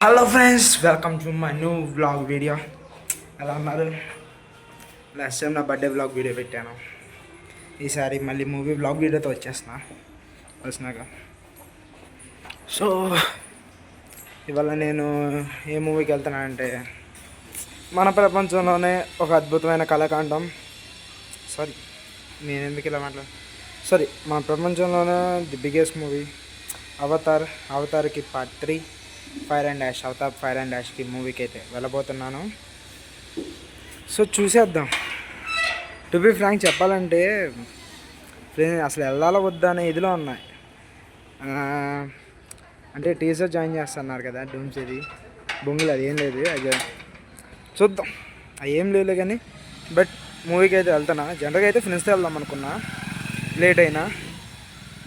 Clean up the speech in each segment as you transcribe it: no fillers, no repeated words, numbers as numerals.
Hello friends, welcome to my new vlog video. ఎలా ఉన్నారు? Last time నా birthday vlog video పెట్టాను. ఈసారి మళ్ళీ మూవీ వ్లాగ్ వీడియోతో వచ్చినాక సో ఇవాళ నేను ఏ మూవీకి వెళ్తున్నానంటే మన ప్రపంచంలోనే ఒక అద్భుతమైన కళాఖండం. సారీ, నేను ఎందుకు ఇలా మన ప్రపంచంలోనే ది బిగ్గెస్ట్ మూవీ అవతార్కి part 3 fire and ash, Avatar fire and డాష్కి మూవీకి అయితే వెళ్ళబోతున్నాను. సో చూసేద్దాం. టు బి ఫ్రాంక్ చెప్పాలంటే అసలు వెళ్ళాలో వద్దా అనే ఇదిలో ఉన్నాయి. అంటే టీజర్ జాయిన్ చేస్తున్నారు కదా, డూమ్స్ ఇది బొంగులు, అది ఏం లేదు, అది చూద్దాం. అది ఏం లేదు కానీ బట్ మూవీకి అయితే వెళ్తున్నా. జనరల్గా అయితే ఫ్రెండ్స్తో వెళ్దాం అనుకున్నా, లేట్ అయినా,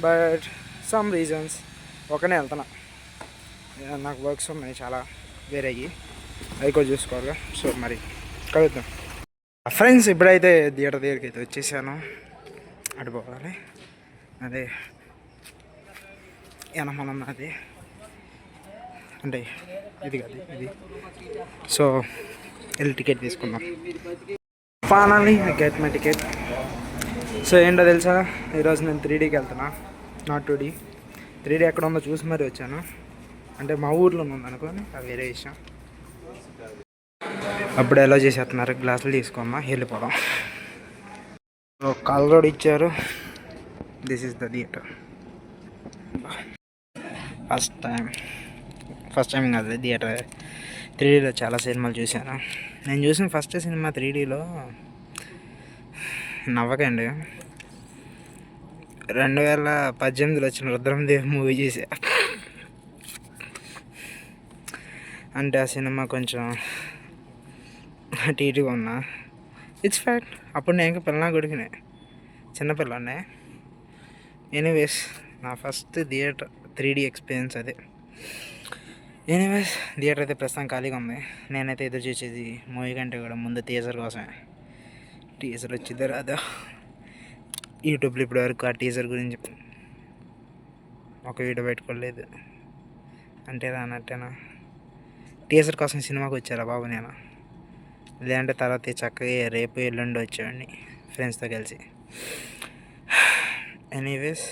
బట్ సమ్ రీజన్స్ ఒకనే వెళ్తున్నా. నాకు వర్క్స్ ఉన్నాయి చాలా వేరేవి, అవి కూడా చూసుకోవాలి. సో మరి కలుద్దాం ఫ్రెండ్స్. ఇప్పుడైతే థియేటర్ దగ్గరికి అయితే వచ్చేసాను. అడిపోవాలి, అదే మనం అది అంటే ఇది కాదు ఇది. సో వెళ్ళి టికెట్ తీసుకుందాం. Finally I get my ticket. So ఏంటో తెలుసా, ఈరోజు నేను 3Dకి వెళ్తున్నా, నాట్ 2D. 3D ఎక్కడ ఉందో చూసి మరీ వచ్చాను. అంటే మా ఊర్లో ఉంది అనుకోని, అది వేరే విషయం. అప్పుడు ఎలా చేసేస్తున్నారు, గ్లాసులు తీసుకోమ్మా వెళ్ళిపోదాం. కాల్ రోడ్ ఇచ్చారు. This is the theatre. First time కాదు థియేటర్. 3Dలో చాలా సినిమాలు చూశాను. నేను చూసిన ఫస్ట్ సినిమా 3Dలో నవ్వకండి, 2018లో వచ్చిన రుద్రమదేవి మూవీ చూసా. అంటే ఆ సినిమా కొంచెం టీటీగా ఉన్నా, ఇట్స్ ఫ్యాక్ట్. అప్పుడు నేను ఇంకా పిల్లనా కొడుకునే, చిన్నపిల్లనే. ఎనీవేస్, నా ఫస్ట్ థియేటర్ 3D ఎక్స్పీరియన్స్ అదే. ఎనీవేస్, థియేటర్ అయితే ప్రస్తుతం ఖాళీగా ఉంది. నేనైతే ఎదురు చూసేది మూవీ కంటే కూడా ముందు టీజర్ కోసమే. టీజర్ వచ్చిందో రాదా. యూట్యూబ్లో ఇప్పటి వరకు ఆ టీజర్ గురించి ఒక వీడియో పెట్టుకోలేదు. అంటే రానట్టేనా, టీజర్ కోసం సినిమాకి వచ్చారా బాబు నేను? లేదంటే తర్వాత చక్కగా రేపు ఎల్లుండి వచ్చేవాడిని ఫ్రెండ్స్తో కలిసి. ఎనీవేస్,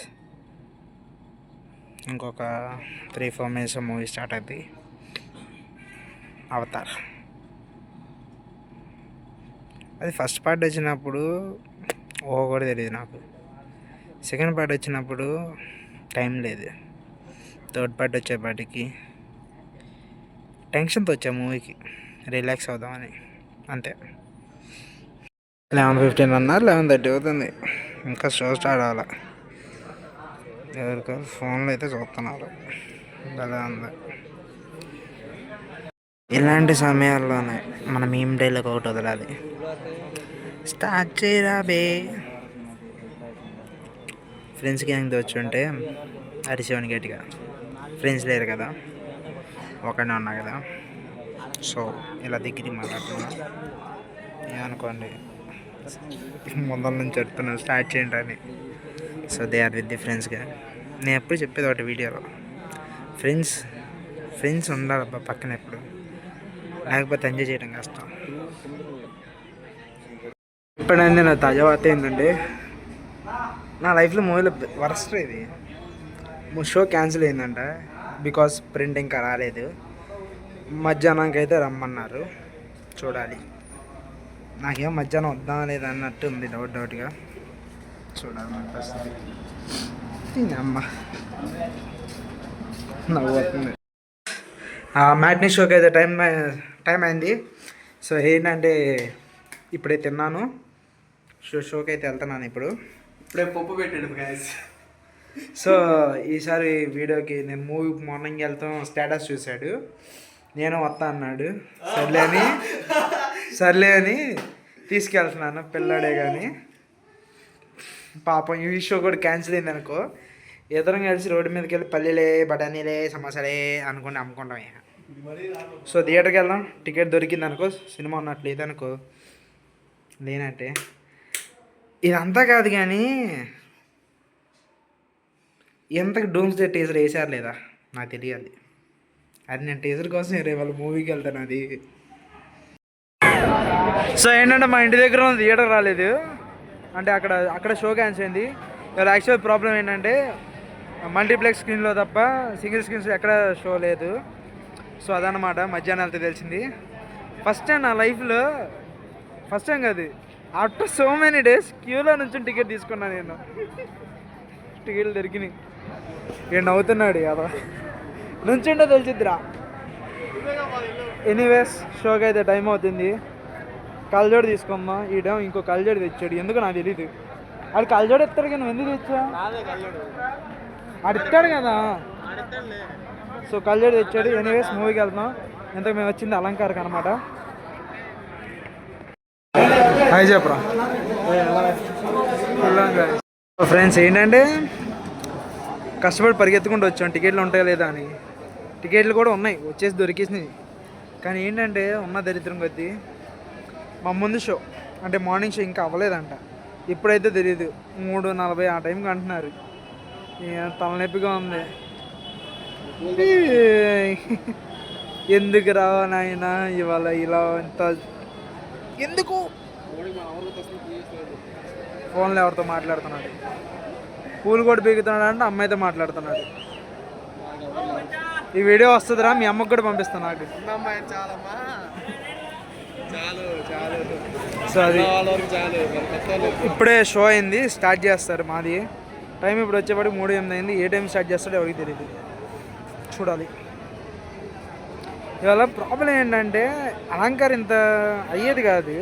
ఇంకొక 3-4 minutes మూవీ స్టార్ట్ అవుతుంది. అవతార్ అది ఫస్ట్ పార్ట్ వచ్చినప్పుడు కూడా తెలియదు నాకు. సెకండ్ పార్ట్ వచ్చినప్పుడు టైం లేదు. థర్డ్ పార్ట్ వచ్చేపాటికి టెన్షన్తో వచ్చా మూవీకి, రిలాక్స్ అవుదామని, అంతే. 11:15 అన్నారు, 11:30 అవుతుంది. ఇంకా షో స్టార్ట్ అవ్వాలి. ఎవరికో ఫోన్లో అయితే చూస్తున్నారు. అలా ఉంది. ఇలాంటి సమయాల్లోనే మనం ఏం డైలాగ్ ఒకటి వదలాలి, స్టార్ట్ చేయరా బే. ఫ్రెండ్స్ గ్యాంగ్ వచ్చుంటే అరిసేవాని గట్టిగా. ఫ్రెండ్స్ లేరు కదా, ఒకనే ఉన్నా కదా. సో ఇలా దగ్గరికి మాట్లాడుతున్నా, ఏమనుకోండి. ముందర నుంచి చెప్తున్నాను స్టార్ట్ చేయండి అని. So they are with the ఫ్రెండ్స్గా. నేను ఎప్పుడు చెప్పేది ఒకటి వీడియోలో, ఫ్రెండ్స్ ఉండాలబ్బా పక్కన ఎప్పుడు, లేకపోతే ఎంజాయ్ చేయడం కష్టం. ఇప్పుడైంది నా తాజా వార్త ఏంటంటే, నా లైఫ్లో మూవీలో వరస్ట్ ఇది. షో క్యాన్సిల్ అయిందంట, బికాస్ ప్రింట్ ఇంకా రాలేదు. మధ్యాహ్నానికి అయితే రమ్మన్నారు, చూడాలి. నాకేమో మధ్యాహ్నం వద్దా లేదా అన్నట్టు ఉంది, డౌట్గా. చూడాలి మన పరిస్థితి. అమ్మ నవ్వుతుంది. మ్యాట్నీ షోకి అయితే టైం అయింది. సో ఏంటంటే ఇప్పుడే తిన్నాను, షోకి అయితే వెళ్తున్నాను. ఇప్పుడే పప్పు పెట్టాడు గాయస్. సో ఈసారి వీడియోకి నేను మూవీకి మార్నింగ్ వెళ్తాం స్టేటస్ చూశాడు, నేను వస్తా అన్నాడు. సర్లే అని తీసుకెళ్తున్నాను. పిల్లాడే కానీ పాపం ఈ షో కూడా క్యాన్సిల్ అయింది అనుకో, ఇద్దరం కలిసి రోడ్డు మీదకి వెళ్ళి పల్లీలే బఠానీలే సమోసాలే అనుకుని అమ్ముకుంటాం. సో థియేటర్కి వెళ్దాం. టికెట్ దొరికింది అనుకో, సినిమా ఉన్నట్లేదు అనుకో, లేనట్టే. ఇదంతా కాదు కానీ ఎంతకు డూమ్స్ డే టీజర్ వేసారు లేదా నాకు తెలియాలి. అది నేను టీజర్ కోసం రేపు వాళ్ళ మూవీకి వెళ్తాను అది. సో ఏంటంటే మా ఇంటి దగ్గర ఉన్న థియేటర్ రాలేదు, అంటే అక్కడ షో క్యాన్సిల్ అయింది. ఇవాళ యాక్చువల్ ప్రాబ్లం ఏంటంటే మల్టీప్లెక్స్ స్క్రీన్లో తప్ప సింగిల్ స్క్రీన్స్ ఎక్కడ షో లేదు. సో అదనమాట మధ్యాహ్నం వెళ్తే తెలిసింది. ఫస్ట్ టైం నా లైఫ్లో, ఫస్ట్ టైం కాదు, ఆఫ్టర్ సో మెనీ డేస్ క్యూలో నుంచి టికెట్ తీసుకున్నాను నేను. టికెట్లు దొరికినాయి. ఈయన నవ్వుతున్నాడు కదా, నుంచుంటే తెలిసిద్దిరా. ఎనీవేస్ షోకి అయితే టైం అవుతుంది, కళ్ళజోడు తీసుకుందాం. ఈడేమో ఇంకో కళ్ళజోడు తెచ్చాడు, ఎందుకు నాకు తెలీదు. అది కళ్ళజోడు ఎత్తాడు కానీ ఎందుకు తెచ్చా, అడిస్తాడు కదా. సో కళ్ళజోడు తెచ్చాడు. ఎనీవేస్ మూవీకి వెళ్తాం. ఎంతకు మేము వచ్చింది అలంకారకు అనమాట. హాయ్ చెప్పరా ఫ్రెండ్స్. ఏంటంటే కష్టపడి పరిగెత్తుకుంటూ వచ్చాం టికెట్లు ఉంటాయా లేదా అని. టికెట్లు కూడా ఉన్నాయి, వచ్చేసి దొరికేసినాయి. కానీ ఏంటంటే ఉన్న దరిద్రం కొద్దీ మా ముందు షో అంటే మార్నింగ్ షో ఇంకా అవ్వలేదంట. ఇప్పుడైతే తెలియదు, 3:40 ఆ టైంకి అంటున్నారు. తలనొప్పిగా ఉంది. ఎందుకు రావా నాయన ఇవాళ ఇలా ఇంత, ఎందుకు ఫోన్లో ఎవరితో మాట్లాడుతున్నాడు, పూలు కూడా పీకుతున్నాడు అంటే అమ్మాయితో మాట్లాడుతున్నాడు. ఈ వీడియో వస్తుందిరా, మీ అమ్మకు కూడా పంపిస్తాను నాకు. సో అది ఇప్పుడే షో అయింది, స్టార్ట్ చేస్తారు. మాది టైం ఇప్పుడు వచ్చేపాటికి 3:08 అయింది. ఏ టైం స్టార్ట్ చేస్తాడో ఎవరికి తెలియదు, చూడాలి. ఇవాళ ప్రాబ్లం ఏంటంటే అలంకార్ ఇంత అయ్యేది కాదు,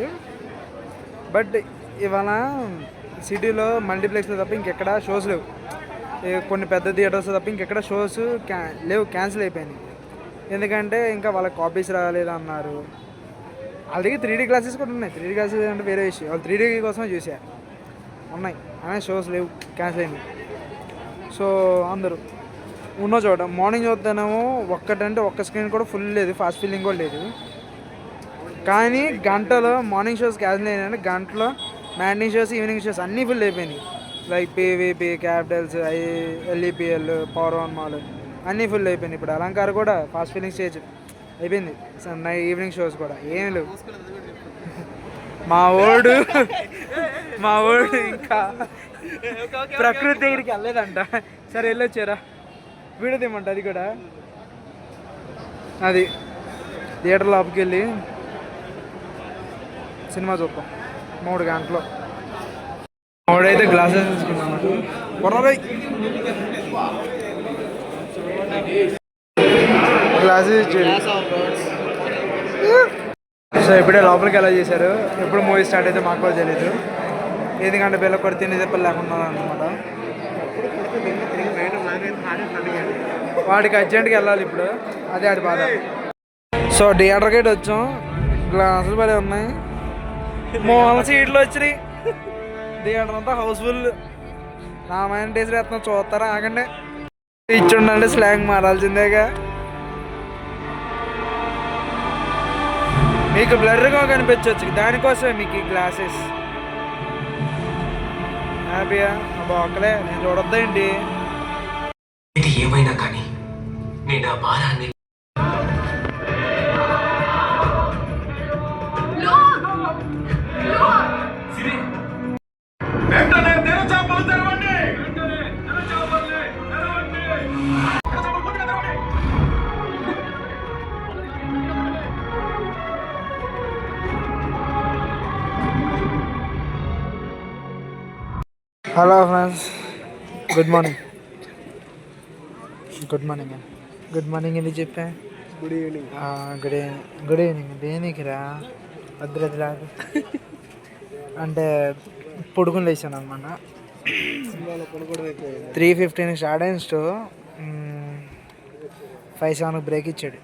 బట్ ఇవాళ సిటీలో మల్టీప్లెక్స్లో తప్ప ఇంకెక్కడ షోస్ లేవు. కొన్ని పెద్ద థియేటర్స్ తప్ప ఇంకెక్కడ షోస్ లేవు, క్యాన్సిల్ అయిపోయినాయి. ఎందుకంటే ఇంకా వాళ్ళకి కాపీస్ రాలేదు అన్నారు. ఆల్రెడీ 3D క్లాసెస్ కూడా ఉన్నాయి. 3D క్లాసెస్ అంటే వేరే విషయం, వాళ్ళు 3D కోసమే చూసారు, ఉన్నాయి అనే షోస్ లేవు, క్యాన్సిల్ అయినాయి. సో అందరూ ఉన్న చోట మార్నింగ్ చూస్తేనేమో ఒక్కటంటే ఒక్క స్క్రీన్ కూడా ఫుల్ లేదు, ఫాస్ట్ ఫీలింగ్ కూడా లేదు. కానీ గంటలో మార్నింగ్ షోస్ క్యాన్సిల్ అయినాయంటే గంటలో మ్యాట్నింగ్ షోస్, ఈవినింగ్ షోస్ అన్నీ ఫుల్ అయిపోయినాయి. Like PVP, Capitals, LEPL, power one mall అన్నీ ఫుల్ అయిపోయినాయి. ఇప్పుడు అలంకార్ కూడా ఫాస్ట్ ఫీలింగ్ స్టేజ్ అయిపోయింది. ఈవినింగ్ షోస్ కూడా ఏం లేవు. మా ఓడు ఇంకా ప్రకృతి దగ్గరికి వెళ్ళలేదంట. సరే వెళ్ళొచ్చారా, వీడియో తీయమంట. అది కూడా అది థియేటర్ లోపలికి వెళ్ళి సినిమా చూద్దాం 3 గంటలు. ఆవిడైతే గ్లాసెస్ తీసుకున్నాను గ్లాసెస్ ఇచ్చాడు. సో ఇప్పుడే లోపలికి ఎలా చేశారు, ఎప్పుడు మూవీ స్టార్ట్ అయితే మాకు కూడా తెలీదు. ఎందుకంటే పిల్ల కొడితే తినేదే పని లేకుండా అనమాట. వాడికి అర్జెంట్గా వెళ్ళాలి ఇప్పుడు, అదే ఆడి బాధ. సో థియేటర్ గేట్ వచ్చాం, గ్లాసులు పడే ఉన్నాయి, మూల సీట్లు వచ్చినాయి. థియేటర్ అంతా హౌస్ఫుల్. రామాయణ టేస్ట్ వేస్తున్నాం, చూస్తారా ఆగండి. ఇచ్చుండండి, స్లాంగ్ మారాల్సిందేగా. మీకు బ్లర్గా కనిపించవచ్చు, దానికోసమే మీకు ఈ గ్లాసెస్. హ్యాపీయా బాకలే, నేను చూడొద్దా ఏంటి. ఇది ఏమైనా కానీ నేను ఆ భారాన్ని hello friends, good morning. Good morning అండి. గుడ్ మార్నింగ్ ఎందుకు చెప్పా? Good evening. గుడ్ ఈవినింగ్ దేనికి రా, వద్దులాదు అంటే పొడుకుని లేచాను అనమాట. 3:15 స్టార్ట్ అయిన స్టో 5:07 బ్రేక్ ఇచ్చాడు.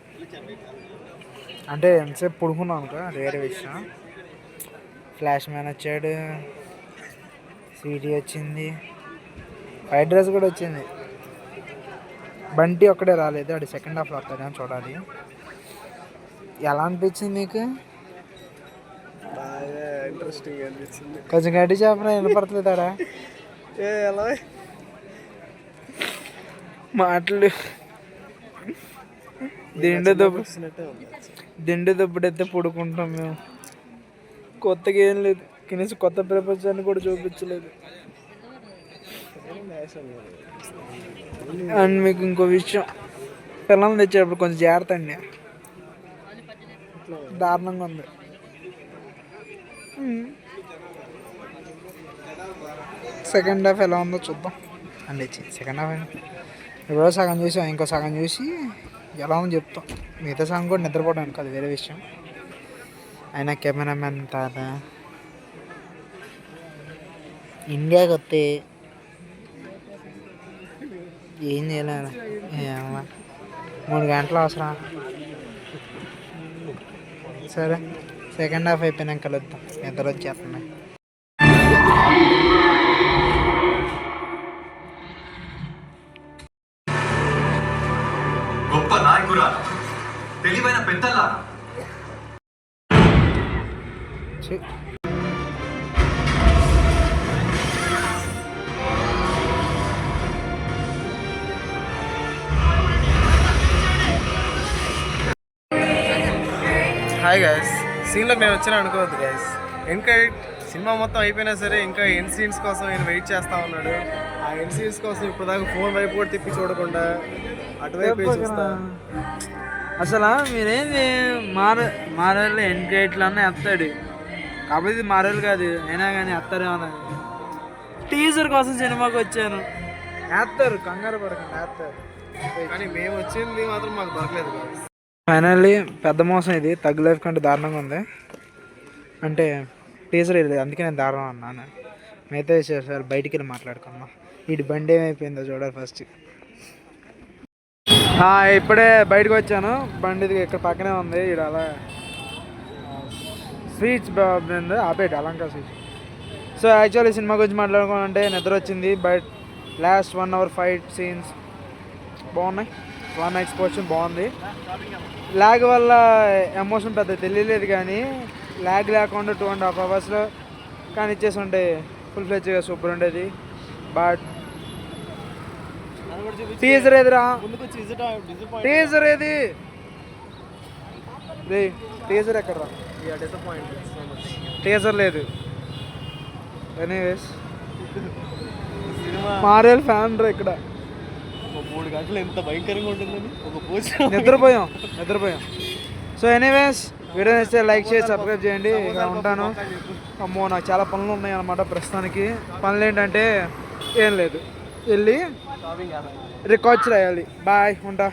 అంటే ఎంతసేపు పొడుకున్నాను అనుకో, అది వేరే విషయం. ఫ్లాష్ మ్యాన్ వచ్చాడు, సిటీ వచ్చింది, ఫ్రైడ్ రైస్ కూడా వచ్చింది. బంటి ఒక్కడే రాలేదు, అది సెకండ్ హాఫ్లో వస్తాడని చూడాలి. ఎలా అనిపించింది నీకు? బాగా ఇంట్రెస్టింగ్ అనిపించింది. కొంచెం గడ్డి చెప్పరా, వినపడలేదాడా ఎలా మాటలు? దిండు దుబ్బు చూసినట్టే ఉంది. దిండు దుబ్బుడైతే పడుకుంటాం మేము. కొత్తగా ఏం లేదు, కనీసం కొత్త ప్రపంచాన్ని కూడా చూపించలేదు. అండ్ మీకు ఇంకో విషయం, పిల్లల్ని తెచ్చేటప్పుడు కొంచెం జాగ్రత్త అండి, దారుణంగా ఉంది. సెకండ్ హాఫ్ ఎలా ఉందో చూద్దాం అండి. సెకండ్ హాఫ్ ఇప్పుడు సగం చూసాం, ఇంకో సగం చూసి ఎలా ఉందో చెప్తాం. మిగతా సగం కూడా నిద్రపోవడానికి అది వేరే విషయం. అయినా కెమెరామెన్ తాత ఇండియాకి వస్తే ఏం చేయలేదు, 3 గంటలు అవసరం. సరే సెకండ్ హాఫ్ అయిపోయినాక కలుద్దాం, నిద్ర వచ్చేస్తున్నాయి. గొప్ప నాయకురాలు, తెలివైన పెద్దలా. ఛీ. హాయ్ గైస్, సీన్లోకి నేను వచ్చాను అనుకోవద్దు గైస్. ఇంకా సినిమా మొత్తం అయిపోయినా సరే ఇంకా ఎండ్ సీన్స్ కోసం నేను వెయిట్ చేస్తా ఉన్నాడు. ఆ ఎండ్ సీన్స్ కోసం ఇప్పుడు దాకా ఫోన్ వైపు కూడా తిప్పి చూడకుండా అటువైపు చూస్తా. అసలు మీరేంది మారేళ్ళు ఎండ్ గేట్లు అన్నీ ఎత్తాడు, కాబట్టి మారేళ్ళు కాదు అయినా కానీ ఎత్తారేమో. టీజర్ కోసం సినిమాకి వచ్చాను, వేస్తారు, కంగారు పడకండి, వేస్తారు. కానీ మేము వచ్చింది మాత్రం మాకు దొరకలేదు గైస్. ఫైనల్లీ పెద్ద మోసం ఇది, తగ్గు లైఫ్ కంటే దారుణంగా ఉంది. అంటే టీజర్ ఇది, అందుకే నేను దారుణం అన్నాను. మిగతా సార్ బయటికి వెళ్ళి మాట్లాడుకున్నాం. వీటి బండి ఏమైపోయిందో చూడాలి ఫస్ట్. ఇప్పుడే బయటకు వచ్చాను, బండి ఇక్కడ పక్కనే ఉంది. ఇక్కడ అలా స్వీట్స్ ఆపేటి అలంకా స్వీట్స్. సో యాక్చువల్లీ సినిమా గురించి మాట్లాడుకోవాలంటే నిద్ర వచ్చింది. But last 1 hour fight scenes బాగున్నాయి, వన్ ఎక్స్పోర్షన్ బాగుంది. ల్యాగ్ వల్ల ఎమోషన్ పెద్ద తెలియలేదు, కానీ ల్యాగ్ లేకుండా 2.5 hours కానీ ఇచ్చేసి ఉంటే ఫుల్ ఫ్లెడ్జ్గా సూపర్ ఉండేది. బట్ టీజర్ ఏదిరా, టీజర్ ఏది రే, టీజర్ ఎక్కడరా, టీజర్ లేదు. ఎనీవేస్ మారేల్ ఫ్యాన్ రా ఇక్కడ. 3 గంటలు ఎంత భయంకరంగా ఉంటుందని ఒక పోజ్ నిద్రపోయాం. సో ఎనీవేస్ వీడియో నచ్చితే లైక్ చేసి సబ్స్క్రైబ్ చేయండి. ఇక ఉంటాను. అమ్మో నాకు చాలా పనులు ఉన్నాయి అన్నమాట ప్రస్తుతానికి. పనులు ఏంటంటే ఏం లేదు, వెళ్ళి రికార్డ్స్ రాయాలి. బాయ్, ఉంటా.